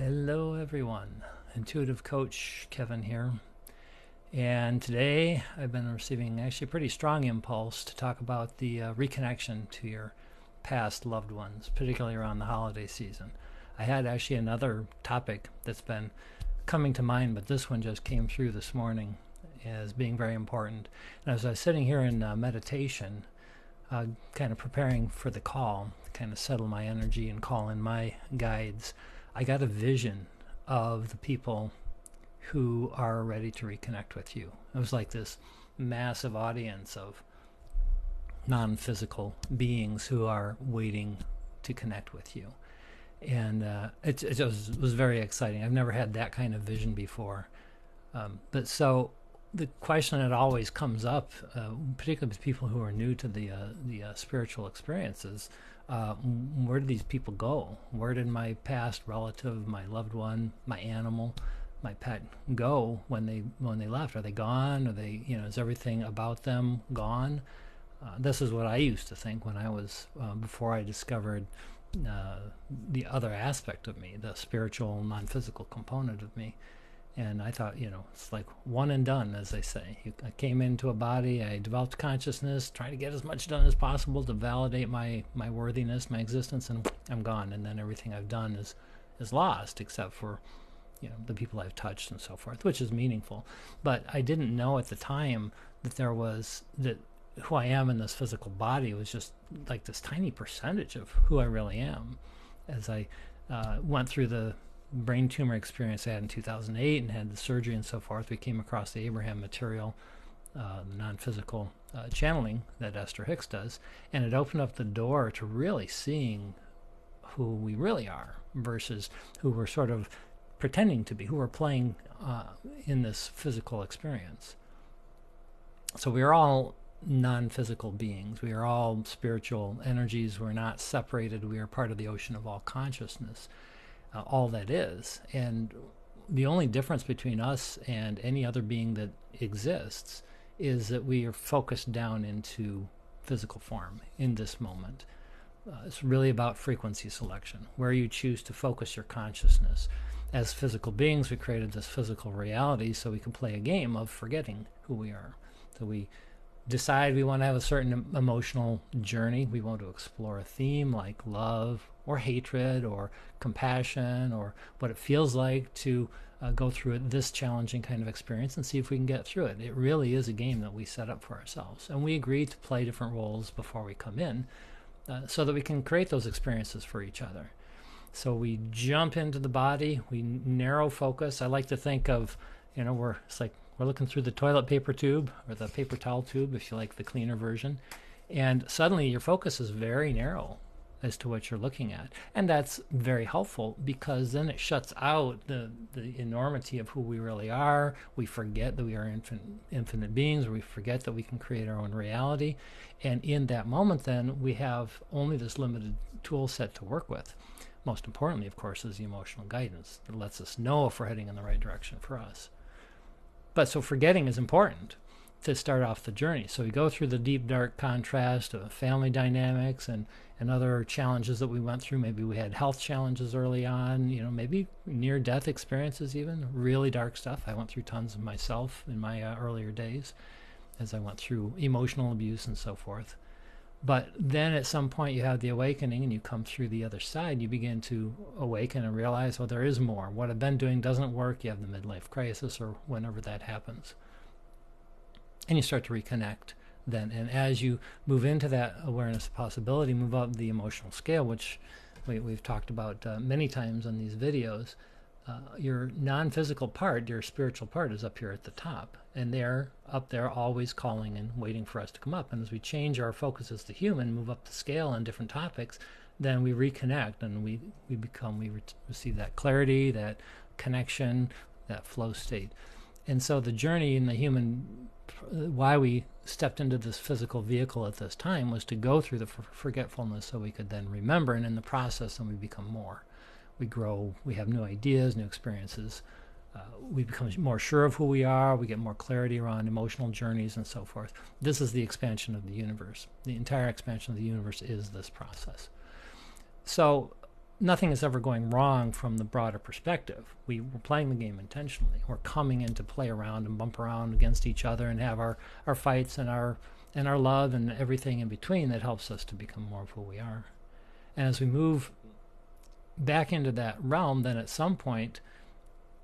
Hello everyone, Intuitive Coach Kevin here, and today I've been receiving actually a pretty strong impulse to talk about the reconnection to your past loved ones, particularly around the holiday season. I had actually another topic that's been coming to mind, but this one just came through this morning as being very important. And as I was sitting here in meditation, kind of preparing for the call, kind of settle my energy and call in my guides, I got a vision of the people who are ready to reconnect with you. It was like this massive audience of non-physical beings who are waiting to connect with you. And it was very exciting. I've never had that kind of vision before. But so the question that always comes up, particularly with people who are new to the spiritual experiences, where did these people go? Where did my past relative, my loved one, my animal, my pet go when they left? Are they gone? Are they, is everything about them gone? This is what I used to think when I was before I discovered the other aspect of me, the spiritual, non-physical component of me. And I thought, it's like one and done, as they say. I came into a body, I developed consciousness, trying to get as much done as possible to validate my worthiness, my existence, and I'm gone. And then everything I've done is lost, except for, the people I've touched and so forth, which is meaningful. But I didn't know at the time that that who I am in this physical body was just like this tiny percentage of who I really am. As I went through the brain tumor experience I had in 2008 and had the surgery and so forth, we came across the Abraham material, the non-physical channeling that Esther Hicks does, and it opened up the door to really seeing who we really are versus who we're sort of pretending to be, who we're playing in this physical experience. So we are all non-physical beings. We are all spiritual energies. We're not separated. We are part of the ocean of all consciousness. All that is. And the only difference between us and any other being that exists is that we are focused down into physical form in this moment. It's really about frequency selection, where you choose to focus your consciousness. As physical beings, we created this physical reality so we can play a game of forgetting who we are. So we decide we want to have a certain emotional journey. We want to explore a theme like love or hatred or compassion or what it feels like to go through this challenging kind of experience and see if we can get through it. It really is a game that we set up for ourselves. And we agree to play different roles before we come in so that we can create those experiences for each other. So we jump into the body, we narrow focus. I like to think of, we're looking through the toilet paper tube or the paper towel tube, if you like the cleaner version. And suddenly your focus is very narrow as to what you're looking at. And that's very helpful because then it shuts out the enormity of who we really are. We forget that we are infinite beings, or we forget that we can create our own reality. And in that moment, then, we have only this limited tool set to work with. Most importantly, of course, is the emotional guidance that lets us know if we're heading in the right direction for us. But so forgetting is important to start off the journey. So we go through the deep, dark contrast of family dynamics and other challenges that we went through. Maybe we had health challenges early on, maybe near-death experiences even, really dark stuff. I went through tons of myself in my earlier days as I went through emotional abuse and so forth. But then at some point you have the awakening and you come through the other side. You begin to awaken and realize, well, there is more. What I've been doing doesn't work. You have the midlife crisis or whenever that happens. And you start to reconnect then. And as you move into that awareness of possibility, move up the emotional scale, which we've talked about many times on these videos, your non-physical part, your spiritual part, is up here at the top. And they're up there always calling and waiting for us to come up. And as we change our focus as the human, move up the scale on different topics, then we reconnect and we receive that clarity, that connection, that flow state. And so the journey in the human, why we stepped into this physical vehicle at this time, was to go through the forgetfulness so we could then remember, and in the process then we become more. We grow, we have new ideas, new experiences. We become more sure of who we are. We get more clarity around emotional journeys and so forth. This is the expansion of the universe. The entire expansion of the universe is this process. So nothing is ever going wrong from the broader perspective. We're playing the game intentionally. We're coming in to play around and bump around against each other and have our fights and our love and everything in between that helps us to become more of who we are. And as we move back into that realm, then at some point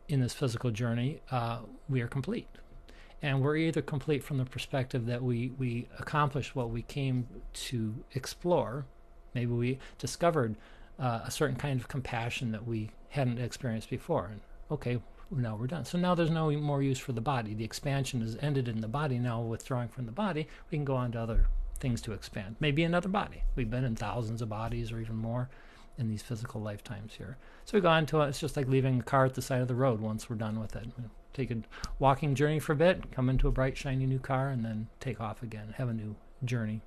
in this physical journey, we are complete. And we're either complete from the perspective that we accomplished what we came to explore. Maybe we discovered a certain kind of compassion that we hadn't experienced before. And okay, now we're done. So now there's no more use for the body. The expansion is ended in the body. Now withdrawing from the body, we can go on to other things to expand. Maybe another body. We've been in thousands of bodies or even more in these physical lifetimes here. So we go on to it's just like leaving a car at the side of the road once we're done with it. We take a walking journey for a bit, come into a bright, shiny new car, and then take off again, have a new journey.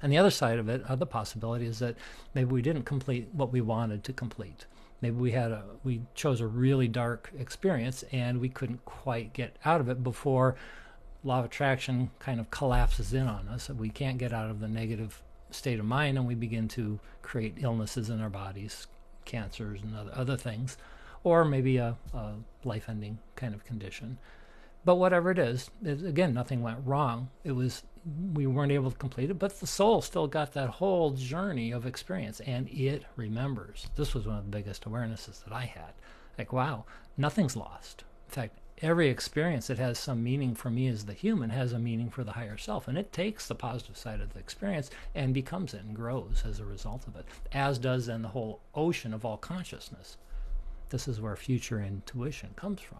And the other side of it, the possibility is that maybe we didn't complete what we wanted to complete. Maybe we chose a really dark experience and we couldn't quite get out of it before law of attraction kind of collapses in on us. We can't get out of the negative state of mind and we begin to create illnesses in our bodies, cancers and other things, or maybe a life-ending kind of condition. But whatever it is, again, nothing went wrong. We weren't able to complete it, but the soul still got that whole journey of experience, and it remembers. This was one of the biggest awarenesses that I had. Like, wow, nothing's lost. In fact, every experience that has some meaning for me as the human has a meaning for the higher self, and it takes the positive side of the experience and becomes it and grows as a result of it, as does then the whole ocean of all consciousness. This is where future intuition comes from.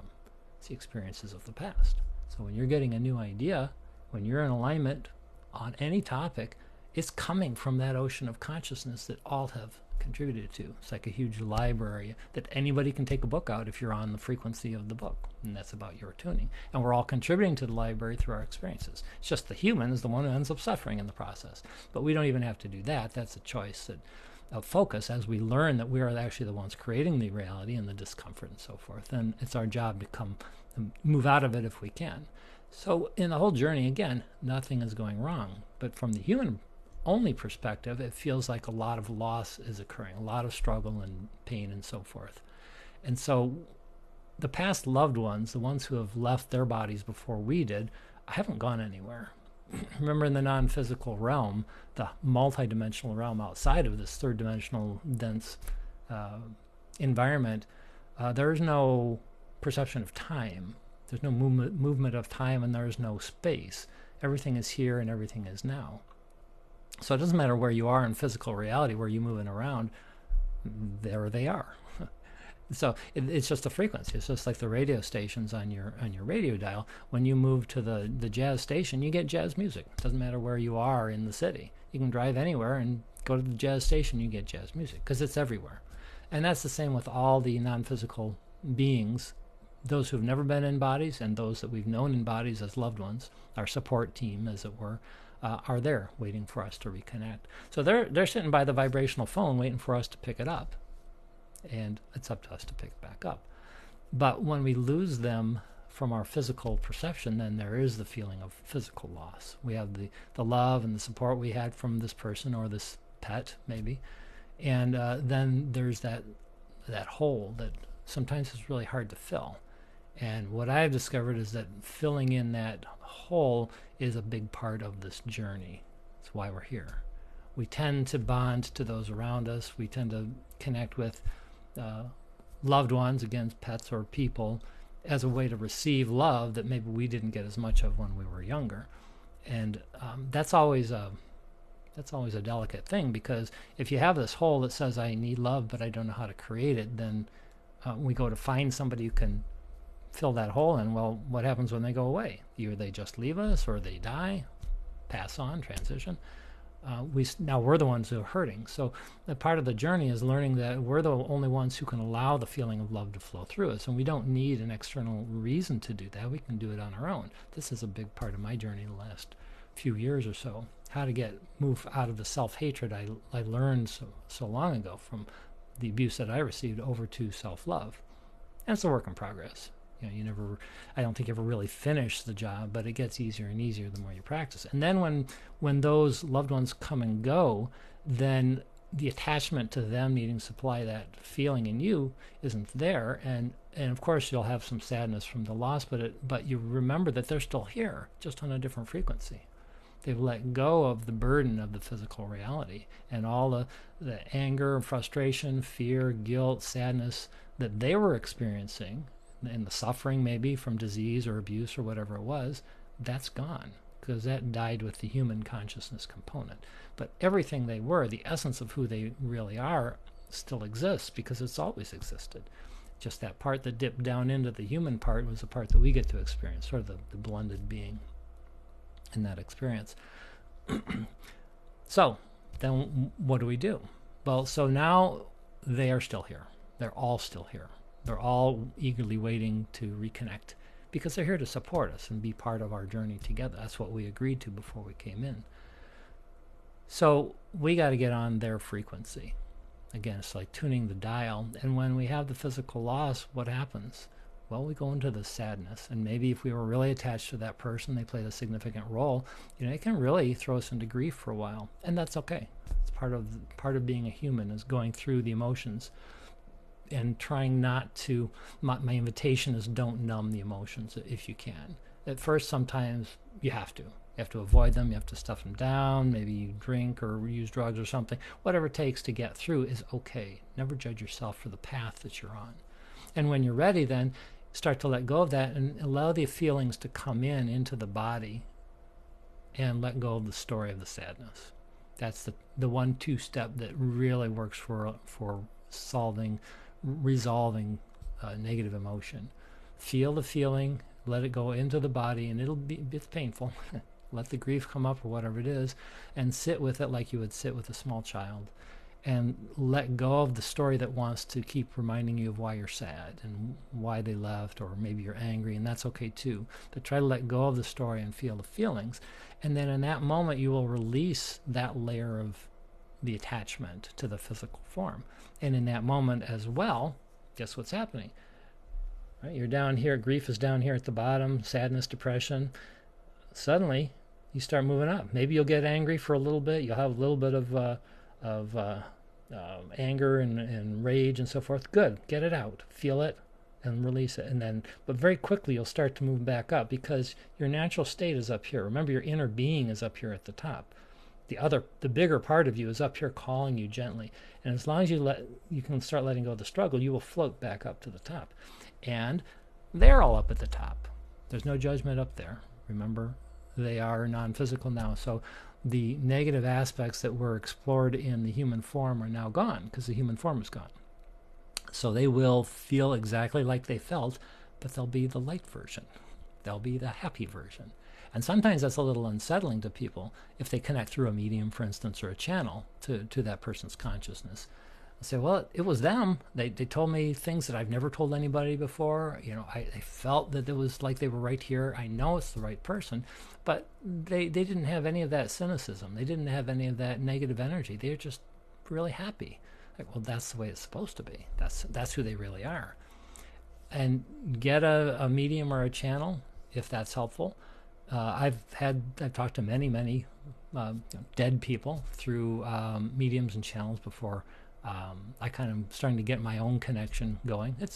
It's the experiences of the past. So when you're getting a new idea, when you're in alignment on any topic, it's coming from that ocean of consciousness that all have contributed to. It's like a huge library that anybody can take a book out if you're on the frequency of the book, and that's about your tuning. And we're all contributing to the library through our experiences. It's just the human is the one who ends up suffering in the process. But we don't even have to do that. That's a choice of focus as we learn that we are actually the ones creating the reality and the discomfort and so forth. And it's our job to move out of it if we can. So in the whole journey, again, nothing is going wrong. But from the human-only perspective, it feels like a lot of loss is occurring, a lot of struggle and pain and so forth. And so the past loved ones, the ones who have left their bodies before we did, haven't gone anywhere. Remember, in the non-physical realm, the multidimensional realm outside of this third-dimensional dense environment, there is no perception of time. There's no movement of time, and there's no space. Everything is here and everything is now. So it doesn't matter where you are in physical reality, where you're moving around, there they are. So it's just a frequency. It's just like the radio stations on your radio dial. When you move to the jazz station, you get jazz music. It doesn't matter where you are in the city. You can drive anywhere and go to the jazz station, you get jazz music, because it's everywhere. And that's the same with all the non-physical beings, those who have never been in bodies and those that we've known in bodies as loved ones, our support team, as it were, are there waiting for us to reconnect. So they're sitting by the vibrational phone waiting for us to pick it up. And it's up to us to pick it back up. But when we lose them from our physical perception, then there is the feeling of physical loss. We have the love and the support we had from this person or this pet, maybe. And then there's that hole that sometimes is really hard to fill. And what I've discovered is that filling in that hole is a big part of this journey. That's why we're here. We tend to bond to those around us. We tend to connect with loved ones, again, pets or people, as a way to receive love that maybe we didn't get as much of when we were younger. And that's always a delicate thing, because if you have this hole that says, I need love, but I don't know how to create it, then we go to find somebody who can fill that hole in. Well, what happens when they go away? Either they just leave us, or they die, pass on, transition. Now we're the ones who are hurting. So the part of the journey is learning that we're the only ones who can allow the feeling of love to flow through us, and we don't need an external reason to do that. We can do it on our own. This is a big part of my journey the last few years or so, how to move out of the self-hatred I learned so long ago from the abuse that I received over to self-love. And it's a work in progress. I don't think you ever really finish the job, but it gets easier and easier the more you practice. And then when those loved ones come and go, then the attachment to them needing to supply that feeling in you isn't there, and of course you'll have some sadness from the loss, but you remember that they're still here, just on a different frequency. They've let go of the burden of the physical reality, and all the anger, frustration, fear, guilt, sadness that they were experiencing, and the suffering maybe from disease or abuse or whatever it was, that's gone, because that died with the human consciousness component. But everything they were, the essence of who they really are, still exists, because it's always existed. Just that part that dipped down into the human part was the part that we get to experience, sort of the blended being in that experience. So then what do we do? Well, so now they are still here. They're all still here. They're all eagerly waiting to reconnect, because they're here to support us and be part of our journey together. That's what we agreed to before we came in. So we got to get on their frequency. Again, it's like tuning the dial. And when we have the physical loss, what happens? Well, we go into the sadness. And maybe if we were really attached to that person, they played a significant role, it can really throw us into grief for a while. And that's okay. It's part of being a human, is going through the emotions and trying not to. My invitation is, don't numb the emotions if you can. At first, sometimes you have to. You have to avoid them. You have to stuff them down. Maybe you drink or use drugs or something. Whatever it takes to get through is okay. Never judge yourself for the path that you're on. And when you're ready, then start to let go of that and allow the feelings to come in into the body, and let go of the story of the sadness. That's the 1-2 step that really works for resolving negative emotion. Feel the feeling, let it go into the body, and it's painful. Let the grief come up or whatever it is, and sit with it like you would sit with a small child, and let go of the story that wants to keep reminding you of why you're sad and why they left, or maybe you're angry, and that's okay too. But try to let go of the story and feel the feelings, and then in that moment you will release that layer of the attachment to the physical form. And in that moment as well, guess what's happening? Right? You're down here, grief is down here at the bottom, sadness, depression. Suddenly, you start moving up. Maybe you'll get angry for a little bit. You'll have a little bit of anger and rage and so forth. Good, get it out, feel it, and release it. And then, but very quickly you'll start to move back up, because your natural state is up here. Remember, your inner being is up here at the top. The bigger part of you is up here calling you gently. And as long as you can start letting go of the struggle, you will float back up to the top. And they're all up at the top. There's no judgment up there. Remember, they are non-physical now. So the negative aspects that were explored in the human form are now gone, because the human form is gone. So they will feel exactly like they felt, but they'll be the light version. They'll be the happy version. And sometimes that's a little unsettling to people if they connect through a medium, for instance, or a channel to that person's consciousness. I say, well, it was them. They told me things that I've never told anybody before. I felt that it was like they were right here. I know it's the right person, but they didn't have any of that cynicism. They didn't have any of that negative energy. They're just really happy. Like, well, that's the way it's supposed to be. That's who they really are. And get a medium or a channel if that's helpful. I've talked to many dead people through mediums and channels before. I kind of starting to get my own connection going. I'm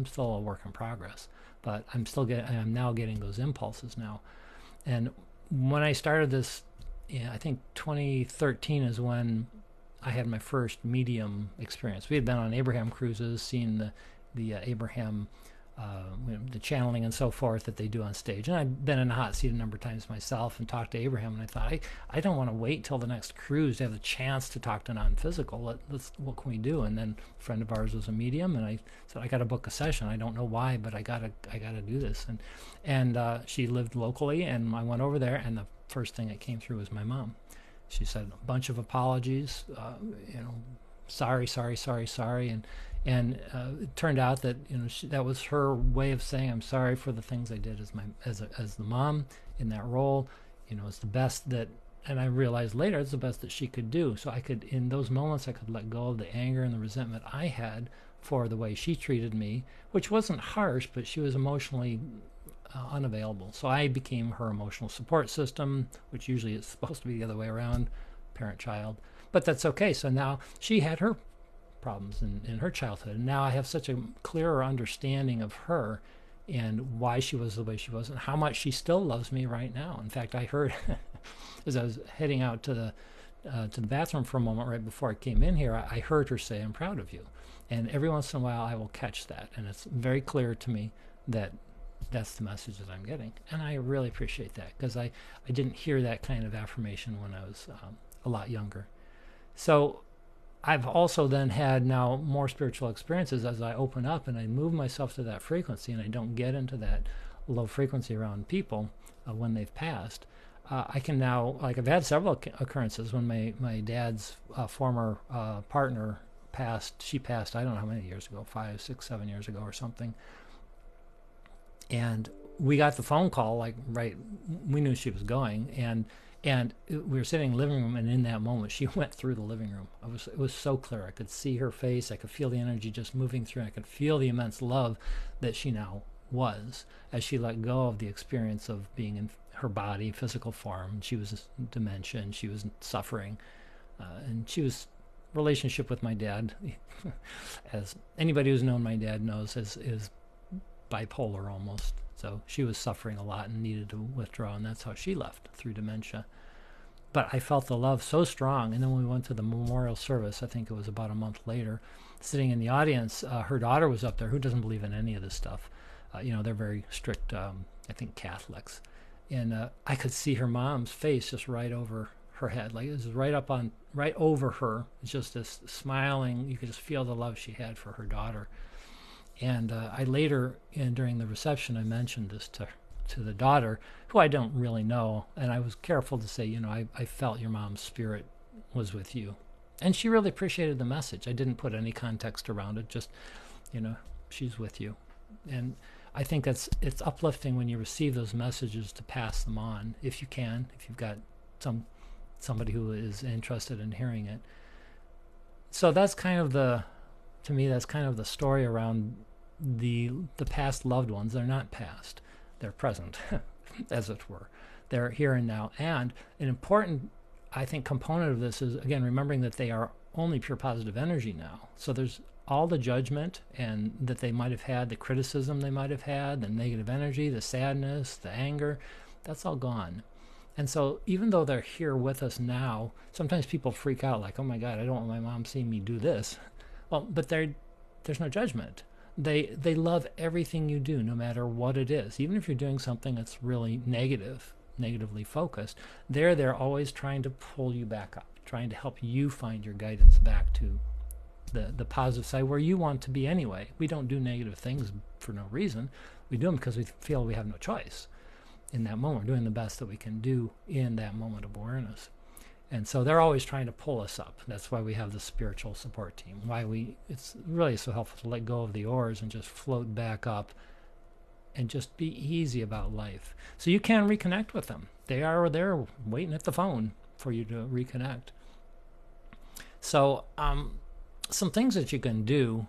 still a work in progress, but I'm now getting those impulses now. And when I started this, I think 2013 is when I had my first medium experience. We had been on Abraham cruises, seen the Abraham, the channeling and so forth that they do on stage. And I've been in a hot seat a number of times myself and talked to Abraham, and I thought, I don't want to wait till the next cruise to have the chance to talk to non-physical. What can we do? And then a friend of ours was a medium, and I said, I got to book a session. I don't know why, but I gotta do this. And she lived locally, and I went over there, and the first thing that came through was my mom. She said a bunch of apologies, sorry, and it turned out that that was her way of saying, I'm sorry for the things I did as the mom in that role. It's the best that, and I realized later it's the best that she could do. So in those moments, I could let go of the anger and the resentment I had for the way she treated me, which wasn't harsh, but she was emotionally unavailable. So I became her emotional support system, which usually is supposed to be the other way around, parent-child. But that's okay. So now she had her problems in her childhood. And now I have such a clearer understanding of her and why she was the way she was and how much she still loves me right now. In fact, I heard as I was heading out to the bathroom for a moment right before I came in here, I heard her say, "I'm proud of you." And every once in a while I will catch that. And it's very clear to me that that's the message that I'm getting. And I really appreciate that, because I didn't hear that kind of affirmation when I was a lot younger. So I've also then had now more spiritual experiences as I open up and I move myself to that frequency, and I don't get into that low frequency around people when they've passed. I can now, like I've had several occurrences when my dad's former partner passed. She passed, I don't know how many years ago, 5, 6, 7 years ago or something. And we got the phone call, like, right, we knew she was going, and we were sitting in the living room, and in that moment she went through the living room. It was so clear. I could see her face, I could feel the energy just moving through, I could feel the immense love that she now was as she let go of the experience of being in her body, physical form. She was dementia, and she was suffering, and she was relationship with my dad, as anybody who's known my dad knows, is bipolar almost. So she was suffering a lot and needed to withdraw, and that's how she left, through dementia. But I felt the love so strong. And then when we went to the memorial service, I think it was about a month later, sitting in the audience, her daughter was up there, who doesn't believe in any of this stuff. They're very strict, I think, Catholics. And I could see her mom's face just right over her head, like it was right over her. It's just this smiling, you could just feel the love she had for her daughter. And I later, during the reception, I mentioned this to the daughter, who I don't really know, and I was careful to say, I felt your mom's spirit was with you. And she really appreciated the message. I didn't put any context around it, just, she's with you. And I think it's uplifting when you receive those messages to pass them on, if you can, if you've got somebody who is interested in hearing it. So that's kind of the story around the past loved ones. They're not past, they're present, as it were. They're here and now. And an important, I think, component of this is, again, remembering that they are only pure positive energy now. So there's all the judgment and that they might have had, the criticism they might have had, the negative energy, the sadness, the anger, that's all gone. And so even though they're here with us now, sometimes people freak out, like, oh my God, I don't want my mom seeing me do this. Well, but there's no judgment. They love everything you do, no matter what it is. Even if you're doing something that's really negatively focused, they're always trying to pull you back up, trying to help you find your guidance back to the positive side where you want to be anyway. We don't do negative things for no reason. We do them because we feel we have no choice. In that moment, we're doing the best that we can do in that moment of awareness. And so they're always trying to pull us up. That's why we have the spiritual support team. It's really so helpful to let go of the oars and just float back up and just be easy about life. So you can reconnect with them. They are there waiting at the phone for you to reconnect. So some things that you can do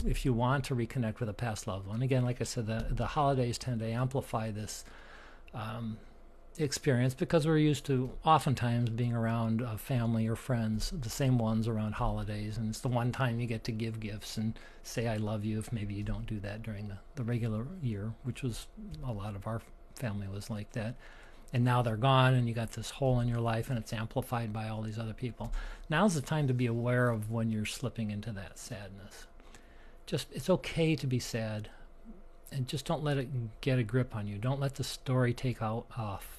if you want to reconnect with a past loved one. Again, like I said, the holidays tend to amplify this experience, because we're used to oftentimes being around family or friends, the same ones around holidays, and it's the one time you get to give gifts and say I love you, if maybe you don't do that during the regular year, which was a lot of our family was like that. And now they're gone, and you got this hole in your life, and it's amplified by all these other people. Now's the time to be aware of when you're slipping into that sadness. It's okay to be sad, and just don't let it get a grip on you. Don't let the story take off,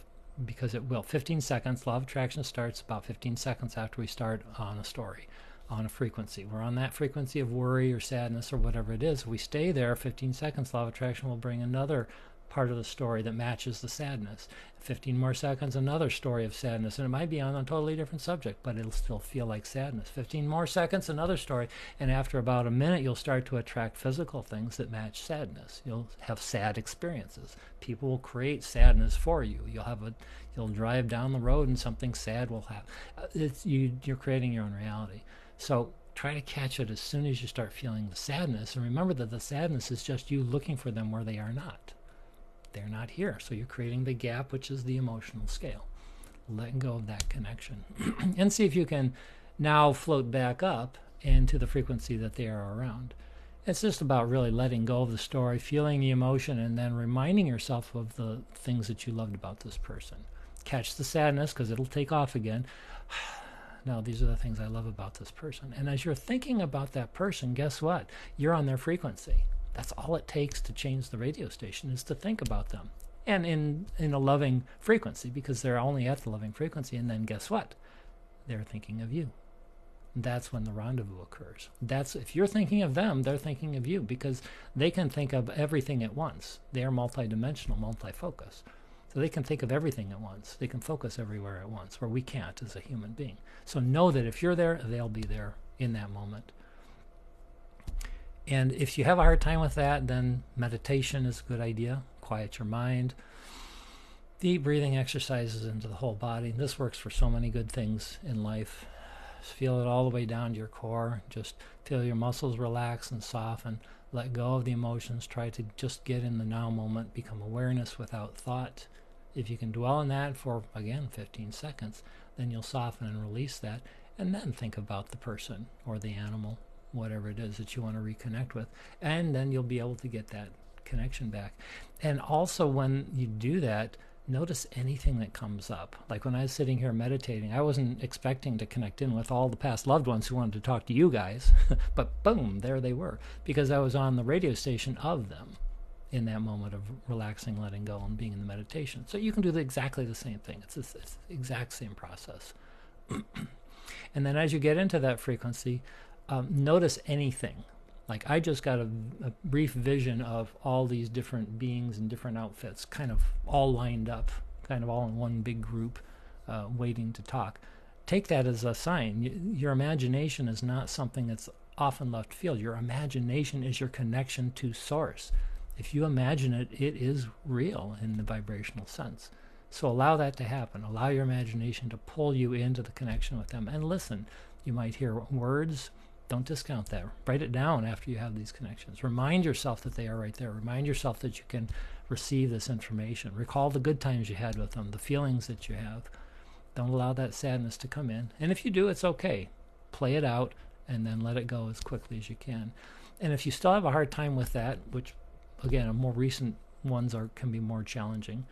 because it will. 15 seconds, law of attraction starts about 15 seconds after we start on a story, on a frequency. We're on that frequency of worry or sadness or whatever it is. If we stay there 15 seconds, law of attraction will bring another part of the story that matches the sadness. 15 more seconds, another story of sadness, and it might be on a totally different subject, but it'll still feel like sadness. 15 more seconds, another story, and after about a minute, you'll start to attract physical things that match sadness. You'll have sad experiences. People will create sadness for you. You'll drive down the road, and something sad will happen. You're creating your own reality. So try to catch it as soon as you start feeling the sadness, and remember that the sadness is just you looking for them where they are not. They're not here. So you're creating the gap, which is the emotional scale. Letting go of that connection. And see if you can now float back up into the frequency that they are around. It's just about really letting go of the story, feeling the emotion, and then reminding yourself of the things that you loved about this person. Catch the sadness, because it'll take off again. Now, these are the things I love about this person. And as you're thinking about that person, guess what? You're on their frequency. That's all it takes to change the radio station, is to think about them. And in a loving frequency, because they're only at the loving frequency. And then guess what? They're thinking of you. That's when the rendezvous occurs. That's, if you're thinking of them, they're thinking of you, because they can think of everything at once. They are multidimensional, multi-focus. So they can think of everything at once. They can focus everywhere at once, where we can't as a human being. So know that if you're there, they'll be there in that moment. And if you have a hard time with that, then meditation is a good idea. Quiet your mind. Deep breathing exercises into the whole body. This works for so many good things in life. Just feel it all the way down to your core. Just feel your muscles relax and soften. Let go of the emotions. Try to just get in the now moment. Become awareness without thought. If you can dwell in that for, again, 15 seconds, then you'll soften and release that. And then think about the person or the animal, whatever it is that you want to reconnect with. And then you'll be able to get that connection back. And also when you do that, notice anything that comes up. Like when I was sitting here meditating, I wasn't expecting to connect in with all the past loved ones who wanted to talk to you guys, but boom, there they were, because I was on the radio station of them in that moment of relaxing, letting go, and being in the meditation. So you can do exactly the same thing. It's the exact same process. And then as you get into that frequency, notice anything. Like I just got a brief vision of all these different beings in different outfits, kind of all lined up, kind of all in one big group, waiting to talk. Take that as a sign. Your imagination is not something that's often left field. Your imagination is your connection to source. If you imagine it, it is real in the vibrational sense. So allow that to happen. Allow your imagination to pull you into the connection with them. And listen, you might hear words. Don't discount that. Write it down after you have these connections. Remind yourself that they are right there. Remind yourself that you can receive this information. Recall the good times you had with them, the feelings that you have. Don't allow that sadness to come in. And if you do, it's okay. Play it out and then let it go as quickly as you can. And if you still have a hard time with that, which, again, more recent ones can be more challenging,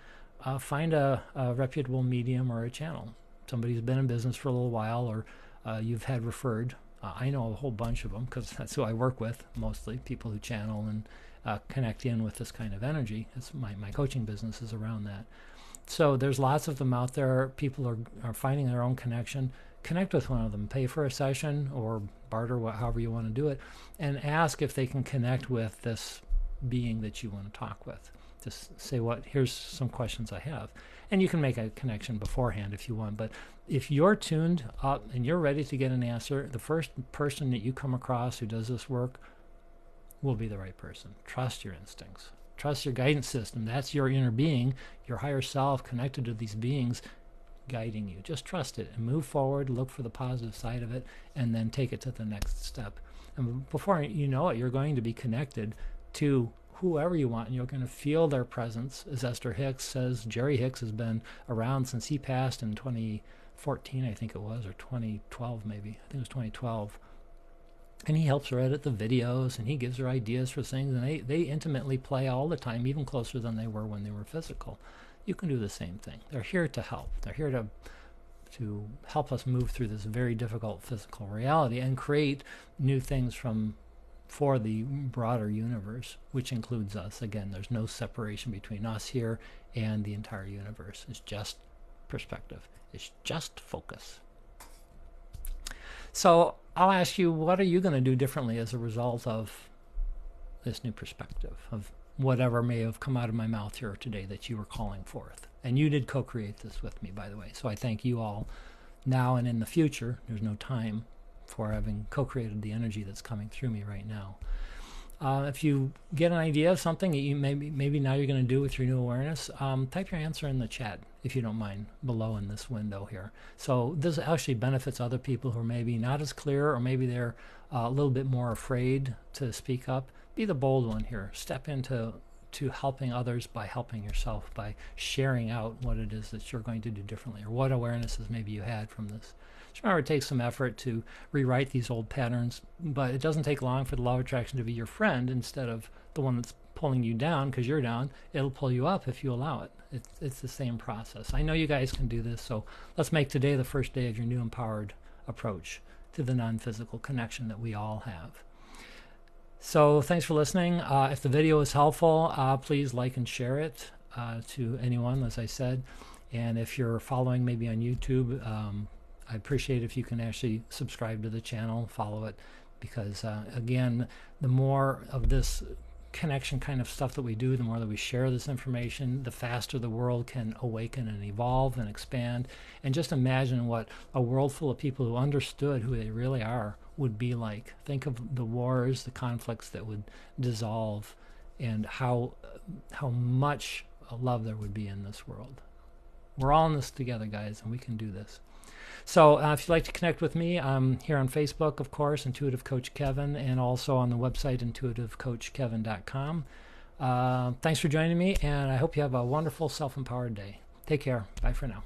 find a reputable medium or a channel. Somebody who's been in business for a little while, or you've had referred. I know a whole bunch of them because that's who I work with mostly, people who channel and connect in with this kind of energy. It's my coaching business is around that. So there's lots of them out there. People are finding their own connection. Connect with one of them. Pay for a session or barter, however you want to do it, and ask if they can connect with this being that you want to talk with. Just say, here's some questions I have. And you can make a connection beforehand if you want. But if you're tuned up and you're ready to get an answer, the first person that you come across who does this work will be the right person. Trust your instincts. Trust your guidance system. That's your inner being, your higher self connected to these beings guiding you. Just trust it and move forward, look for the positive side of it, and then take it to the next step. And before you know it, you're going to be connected to whoever you want, and you're going to feel their presence. As Esther Hicks says, Jerry Hicks has been around since he passed in 2014, I think it was, or 2012 maybe. I think it was 2012. And he helps her edit the videos, and he gives her ideas for things, and they intimately play all the time, even closer than they were when they were physical. You can do the same thing. They're here to help. They're here to help us move through this very difficult physical reality and create new things for the broader universe, which includes us. Again, there's no separation between us here and the entire universe. It's just perspective. It's just focus. So I'll ask you, what are you going to do differently as a result of this new perspective, of whatever may have come out of my mouth here today that you were calling forth? And you did co-create this with me, by the way. So I thank you all now and in the future. There's no time for having co-created the energy that's coming through me right now. If you get an idea of something that you maybe now you're going to do with your new awareness, type your answer in the chat, if you don't mind, below in this window here. So this actually benefits other people who are maybe not as clear, or maybe they're a little bit more afraid to speak up. Be the bold one here. Step into helping others by helping yourself, by sharing out what it is that you're going to do differently, or what awarenesses maybe you had from this. Just remember, it takes some effort to rewrite these old patterns, but it doesn't take long for the law of attraction to be your friend instead of the one that's pulling you down because you're down. It'll pull you up if you allow it. It's the same process. I know you guys can do this, so let's make today the first day of your new empowered approach to the non-physical connection that we all have. So thanks for listening. If the video is helpful, please like and share it to anyone, as I said. And if you're following maybe on YouTube, I appreciate if you can actually subscribe to the channel, follow it, because again, the more of this connection kind of stuff that we do, the more that we share this information, the faster the world can awaken and evolve and expand. And just imagine what a world full of people who understood who they really are would be like. Think of the wars, the conflicts that would dissolve, and how much love there would be in this world. We're all in this together, guys, and we can do this. So if you'd like to connect with me, I'm here on Facebook, of course, Intuitive Coach Kevin, and also on the website, intuitivecoachkevin.com. Thanks for joining me, and I hope you have a wonderful self-empowered day. Take care. Bye for now.